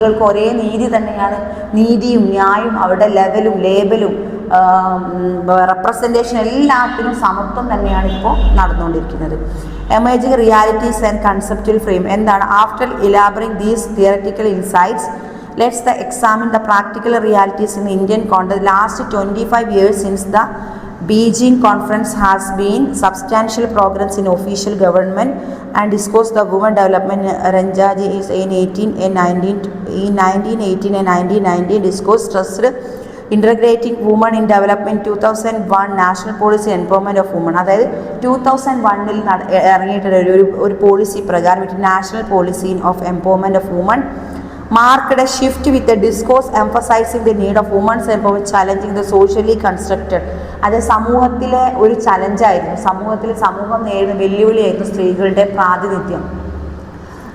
ൾക്ക് ഒരേ നീതി തന്നെയാണ്, നീതിയും ന്യായവും അവരുടെ ലെവലും ലേബലും റെപ്രസെൻറ്റേഷൻ എല്ലാത്തിനും സമത്വം തന്നെയാണ് ഇപ്പോൾ നടന്നുകൊണ്ടിരിക്കുന്നത്. Emerging realities and conceptual frame എന്താണ്? After elaborating these theoretical insights let's the examine the practical realities in Indian context. Last 25 years since the Beijing conference has been substantial progress in official government and discussed the women development. Ranjaji is in 1918 and 1919 discussed stressed integrating women in development. 2001 national policy empowerment of women, അതായത് 2001 ഇറങ്ങിയിട്ടുള്ള ഒരു policy പ്രകാരം national policy of empowerment of woman marked a shift with the discourse emphasizing the need of women's empowerment challenging the socially constructed. അത് സമൂഹത്തിലെ ഒരു ചലഞ്ചായിരുന്നു, സമൂഹം നേരിടുന്ന വെല്ലുവിളിയായിരുന്നു സ്ത്രീകളുടെ പ്രാതിനിധ്യം.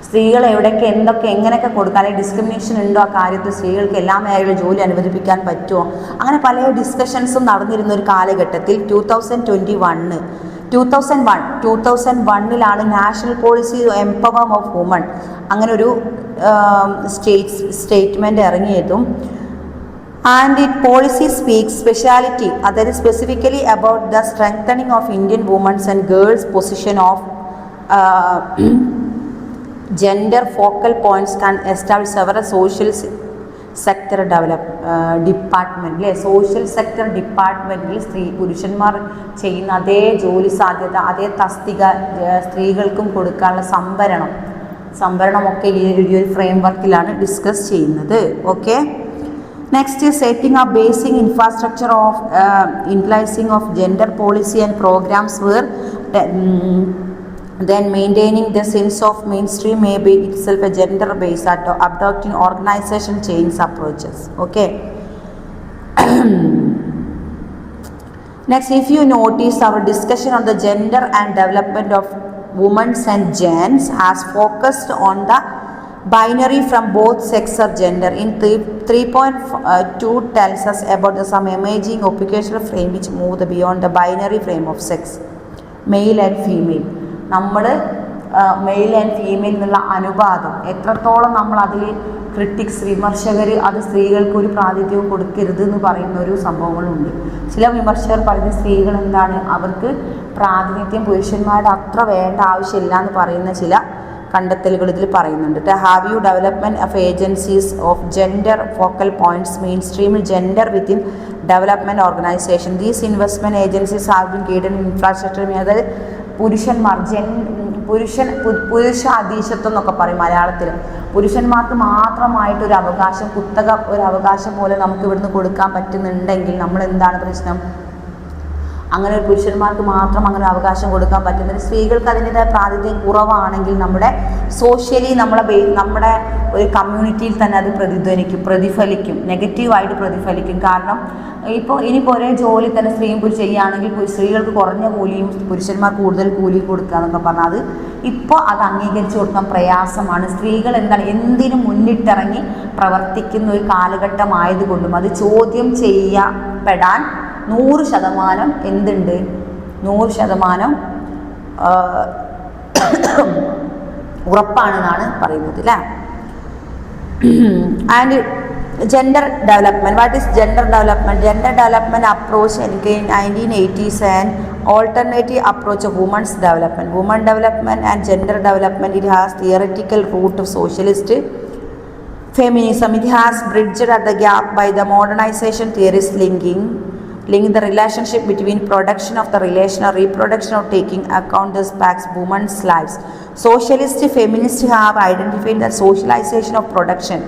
സ്ത്രീകൾ എവിടെയൊക്കെ എന്തൊക്കെ എങ്ങനെയൊക്കെ കൊടുക്കാൻ, അല്ലെങ്കിൽ ഡിസ്ക്രിമിനേഷൻ ഉണ്ടോ ആ കാര്യത്തിൽ, സ്ത്രീകൾക്ക് എല്ലാ മേഖലയിലും ജോലി അനുവദിപ്പിക്കാൻ പറ്റുമോ, അങ്ങനെ പല ഡിസ്കഷൻസും നടന്നിരുന്ന ഒരു കാലഘട്ടത്തിൽ 2001 national policy empower of woman അങ്ങനെ ഒരു സ്റ്റേറ്റ്മെൻറ്റ് ഇറങ്ങിയതും. And it policy speaks speciality, അതായത് specifically about the strengthening of Indian women's and girls position of gender focal points can establish several social sector department അല്ലേ. Social sector ഡിപ്പാർട്ട്മെൻറ്റിൽ പുരുഷന്മാർ ചെയ്യുന്ന അതേ ജോലി സാധ്യത, അതേ തസ്തിക സ്ത്രീകൾക്കും കൊടുക്കാനുള്ള സംവരണമൊക്കെ ഈ ഒരു ഫ്രെയിം വർക്കിലാണ് ഡിസ്കസ് ചെയ്യുന്നത്. Okay, next setting up basic infrastructure of implementing of gender policy and programs where then maintaining the sense of mainstream may be itself a gender based at adopting organization change approaches. Okay. Next, if you notice, our discussion on the gender and development of women and gens has focused on the binary from both sex or gender. In 3.2 tells us about some emerging occupational frame which move beyond the binary frame of sex, male and female. നമ്മൾ male and female എന്നുള്ള അനുപാതം എത്രത്തോളം നമ്മൾ അതിൽ വിമർശകർ അത് സ്ത്രീകൾക്ക് ഒരു പ്രാതിനിധ്യവും കൊടുക്കരുത് എന്ന് പറയുന്ന ഒരു സംഭവങ്ങളുണ്ട്. ചില വിമർശകർ പറയുന്ന സ്ത്രീകൾ എന്താണ്, അവർക്ക് പ്രാതിനിധ്യം പുരുഷന്മാരുടെ അത്ര വേണ്ട ആവശ്യമില്ല എന്ന് പറയുന്ന ചില കണ്ടെത്തലുകൾ ഇതിൽ പറയുന്നുണ്ട്. Have you development of agencies of gender focal points main സ്ട്രീമിൽ gender within development organisation. These investment agencies have been guided in infrastructure. അതായത് പുരുഷന്മാർ പുരുഷ അധീശത്വം എന്നൊക്കെ പറയും മലയാളത്തിൽ. പുരുഷന്മാർക്ക് മാത്രമായിട്ടൊരു അവകാശം, ഒരു അവകാശം പോലെ നമുക്ക് ഇവിടുന്ന് കൊടുക്കാൻ പറ്റുന്നുണ്ടെങ്കിൽ നമ്മൾ എന്താണ് പ്രശ്നം? അങ്ങനെ ഒരു പുരുഷന്മാർക്ക് മാത്രം അങ്ങനെ അവകാശം കൊടുക്കാൻ പറ്റുന്നത്, സ്ത്രീകൾക്ക് അതിൻ്റെതായ പ്രാതിനിധ്യം കുറവാണെങ്കിൽ നമ്മുടെ സോഷ്യലി നമ്മുടെ ഒരു കമ്മ്യൂണിറ്റിയിൽ തന്നെ അത് പ്രതിഫലിക്കും, നെഗറ്റീവായിട്ട് പ്രതിഫലിക്കും. കാരണം ഇനിയിപ്പോൾ ഒരേ ജോലി തന്നെ സ്ത്രീയും പുരുഷൻ ചെയ്യുകയാണെങ്കിൽ സ്ത്രീകൾക്ക് കുറഞ്ഞ കൂലിയും പുരുഷന്മാർക്ക് കൂടുതൽ കൂലി കൊടുക്കുക എന്നൊക്കെ പറഞ്ഞാൽ അത് ഇപ്പോൾ അത് അംഗീകരിച്ചു കൊടുക്കാൻ പ്രയാസമാണ്. സ്ത്രീകൾ എന്തിനും മുന്നിട്ടിറങ്ങി പ്രവർത്തിക്കുന്ന ഒരു കാലഘട്ടമായതുകൊണ്ടും അത് ചോദ്യം ചെയ്യപ്പെടാൻ 100% എന്തുണ്ട്, 100% ഉറപ്പാണെന്നാണ് പറയുന്നത് അല്ലേ. And gender development, what is gender development? Gender development approach എനിക്ക് 1980s and alternative approach of women's development. Woman development and gender development it has theoretical root of socialist feminism. It has bridged at the gap by the modernization theories linking the relationship between production of the relation or reproduction of taking account the aspects women's lives. Socialist feminists have identified that socialization of production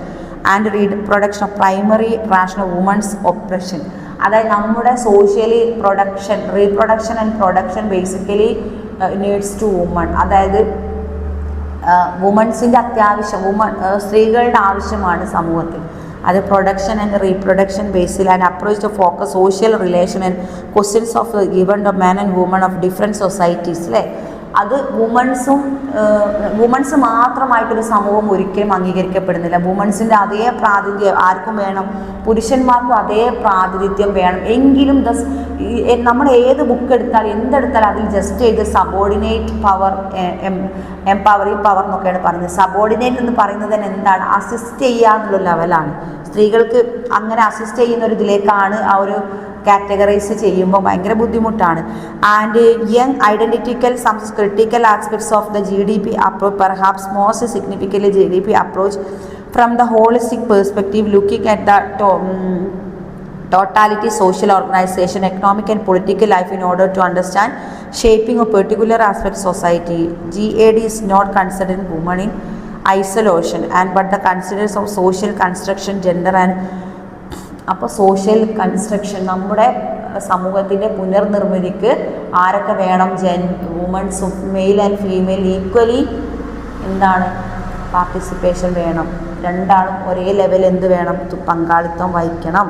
and reproduction of primary ration of women's oppression. അതായത് നമ്മുടെ socially reproduction and production basically needs to woman. അതായത് വുമൺസിൻ്റെ അത്യാവശ്യം, സ്ത്രീകളുടെ ആവശ്യമാണ് സമൂഹത്തിൽ. അത് production and reproduction ബേസിൽ and approach to focus social relation and questions of given the man and woman of different societies അല്ലേ. അത് വുമൺസ് മാത്രമായിട്ടൊരു സമൂഹം ഒരിക്കലും അംഗീകരിക്കപ്പെടുന്നില്ല. വുമൺസിൻ്റെ അതേ പ്രാതിനിധ്യം ആർക്കും വേണം, പുരുഷന്മാർക്കും അതേ പ്രാതിനിധ്യം വേണം. എങ്കിലും നമ്മൾ ഏത് ബുക്ക് എടുത്താലും എന്തെടുത്താലും അതിൽ ജസ്റ്റ് ചെയ്ത് സബോർഡിനേറ്റ് പവർ, എംപവറിംഗ് പവർ എന്നൊക്കെയാണ് പറയുന്നത്. സബോർഡിനേറ്റ് എന്ന് പറയുന്നത് തന്നെ എന്താണ്, അസിസ്റ്റ് ചെയ്യുക എന്നുള്ള ലെവലാണ്. സ്ത്രീകൾക്ക് അങ്ങനെ അസിസ്റ്റ് ചെയ്യുന്ന ഒരു ഇതിലേക്കാണ് ആ ഒരു കാറ്റഗറൈസ് ചെയ്യുമ്പോൾ ഭയങ്കര ബുദ്ധിമുട്ടാണ്. And young identical some critical aspects of the GDP approach, perhaps most significantly GDP approach from the holistic perspective, looking at the totality, social organization, economic and political life in order to understand shaping of particular aspects of society. GAD is not considering women in isolation but the considers of social construction, gender and അപ്പോൾ social construction, നമ്മുടെ സമൂഹത്തിൻ്റെ പുനർനിർമ്മിതിക്ക് ആരൊക്കെ വേണം, വുമൺസും male and female equally എന്താണ് participation വേണം. രണ്ടാളും ഒരേ level എന്ത് വേണം, പങ്കാളിത്തം വഹിക്കണം.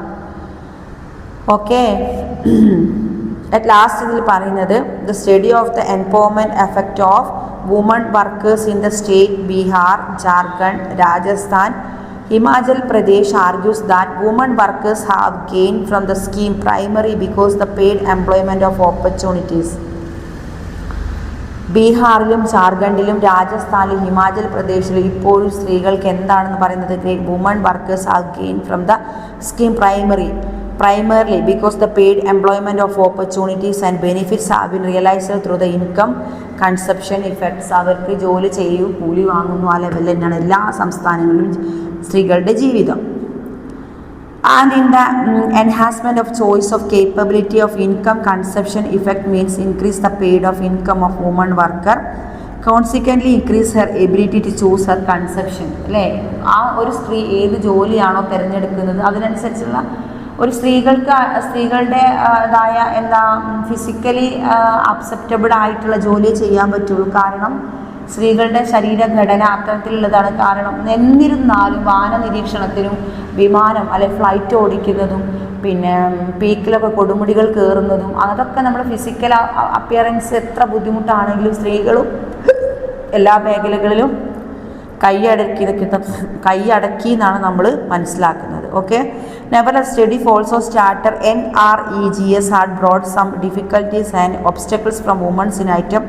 ഓക്കെ, അറ്റ് ലാസ്റ്റ് ഇതിൽ പറയുന്നത് the study of the empowerment effect of woman workers in the state Bihar, Jharkhand, Rajasthan, Himachal Pradesh argues that women workers have gained from the scheme primarily because the paid employment of opportunities. ബീഹാറിലും ജാർഖണ്ഡിലും രാജസ്ഥാനിലും ഹിമാചൽ പ്രദേശിലും ഇപ്പോഴും സ്ത്രീകൾക്ക് എന്താണെന്ന് പറയുന്നത്, woman workers have gain from the scheme primarily because the paid employment of opportunities and benefits have been realized through the income consumption effects. അവർക്ക് ജോലി ചെയ്യൂ, കൂലി വാങ്ങുന്നു, ആ ലെവലിൽ തന്നെയാണ് എല്ലാ സംസ്ഥാനങ്ങളിലും സ്ത്രീകളുടെ ജീവിതം. And in the enhancement of choice of capability of income consumption effect means increase the paid of income of woman worker, consequently increase her ability to choose her consumption. അല്ലേ, ആ ഒരു സ്ത്രീ ഏത് ജോലിയാണോ തിരഞ്ഞെടുക്കുന്നത് അതിനനുസരിച്ചുള്ള ഒരു സ്ത്രീകളുടെ എന്താ ഫിസിക്കലി അക്സെപ്റ്റബിൾ ആയിട്ടുള്ള ജോലി ചെയ്യാൻ പറ്റുള്ളൂ. കാരണം സ്ത്രീകളുടെ ശരീരഘടന അത്തരത്തിലുള്ളതാണ്. കാരണം എന്നിരുന്നാലും വാന നിരീക്ഷണത്തിനും വിമാനം അല്ലെങ്കിൽ ഫ്ലൈറ്റ് ഓടിക്കുന്നതും പിന്നെ പീക്കിലൊക്കെ കൊടുമുടികൾ കയറുന്നതും അതൊക്കെ നമ്മൾ ഫിസിക്കൽ അപ്പിയറൻസ് എത്ര ബുദ്ധിമുട്ടാണെങ്കിലും സ്ത്രീകളും എല്ലാ മേഖലകളിലും കൈയടക്കി എന്നാണ് നമ്മൾ മനസ്സിലാക്കുന്നത്. Okay, nevertheless study also started NREGS had brought some difficulties and obstacles from women's in item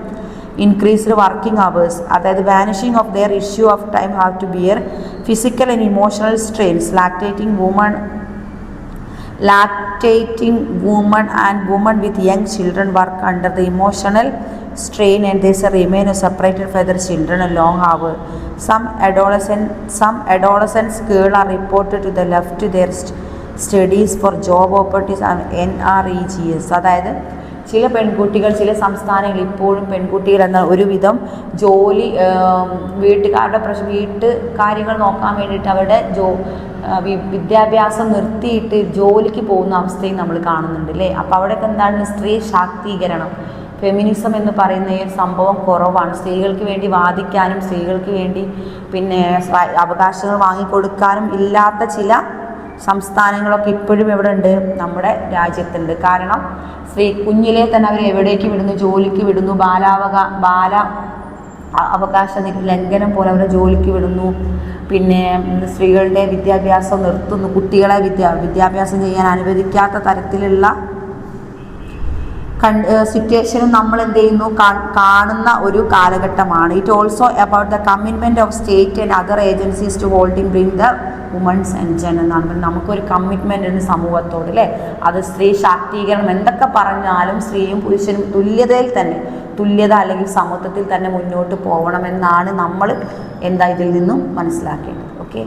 increased working hours, അതായത് vanishing of their issue of time have to bear physical and emotional strains. Lactating women and women with young children work under the emotional strain and they remain separated from their children a long hour. Some adolescents girls are reported to the left to their studies for job opportunities and NREGS. അതായത് ചില പെൺകുട്ടികൾ ചില സംസ്ഥാനങ്ങളിൽ ഇപ്പോഴും പെൺകുട്ടികൾ എന്ന ഒരുവിധം ജോലി വീട്ടുകാരുടെ വീട്ടു കാര്യങ്ങൾ നോക്കാൻ വേണ്ടിയിട്ട് അവരുടെ വിദ്യാഭ്യാസം നിർത്തിയിട്ട് ജോലിക്ക് പോകുന്ന അവസ്ഥയും നമ്മൾ കാണുന്നുണ്ട് അല്ലേ. അപ്പോൾ അവിടെയൊക്കെ എന്താണ് സ്ത്രീ ശാക്തീകരണം, ഫെമിനിസം എന്ന് പറയുന്ന ഈ സംഭവം കുറവാണ്. സ്ത്രീകൾക്ക് വേണ്ടി വാദിക്കാനും സ്ത്രീകൾക്ക് വേണ്ടി പിന്നെ അവകാശങ്ങൾ വാങ്ങിക്കൊടുക്കാനും ഇല്ലാത്ത ചില സംസ്ഥാനങ്ങളൊക്കെ ഇപ്പോഴും എവിടെ ഉണ്ട്, നമ്മുടെ രാജ്യത്തുണ്ട്. കാരണം കുഞ്ഞിലെ തന്നെ അവർ എവിടേക്ക് വിടുന്നു, ജോലിക്ക് വിടുന്നു, ബാല അവകാശ ലംഘനം പോലെ അവരെ ജോലിക്ക് വിടുന്നു. പിന്നെ സ്ത്രീകളുടെ വിദ്യാഭ്യാസം നിർത്തുന്നു, കുട്ടികളെ വിദ്യാഭ്യാസം ചെയ്യാൻ അനുവദിക്കാത്ത തരത്തിലുള്ള സിറ്റുവേഷനും നമ്മൾ എന്ത് ചെയ്യുന്നു കാണുന്ന ഒരു കാലഘട്ടമാണ്. It also about the commitment of state and other agencies to holding bring the women's and ജെൻ എന്നാണ്. നമുക്കൊരു കമ്മിറ്റ്മെൻ്റ് ഉണ്ട് സമൂഹത്തോട് അല്ലേ. അത് സ്ത്രീ ശാക്തീകരണം എന്തൊക്കെ പറഞ്ഞാലും സ്ത്രീയും പുരുഷനും തുല്യത അല്ലെങ്കിൽ സമത്വത്തിൽ തന്നെ മുന്നോട്ട് പോകണമെന്നാണ് നമ്മൾ ഇതിൽ നിന്നും മനസ്സിലാക്കേണ്ടത്. ഓക്കെ.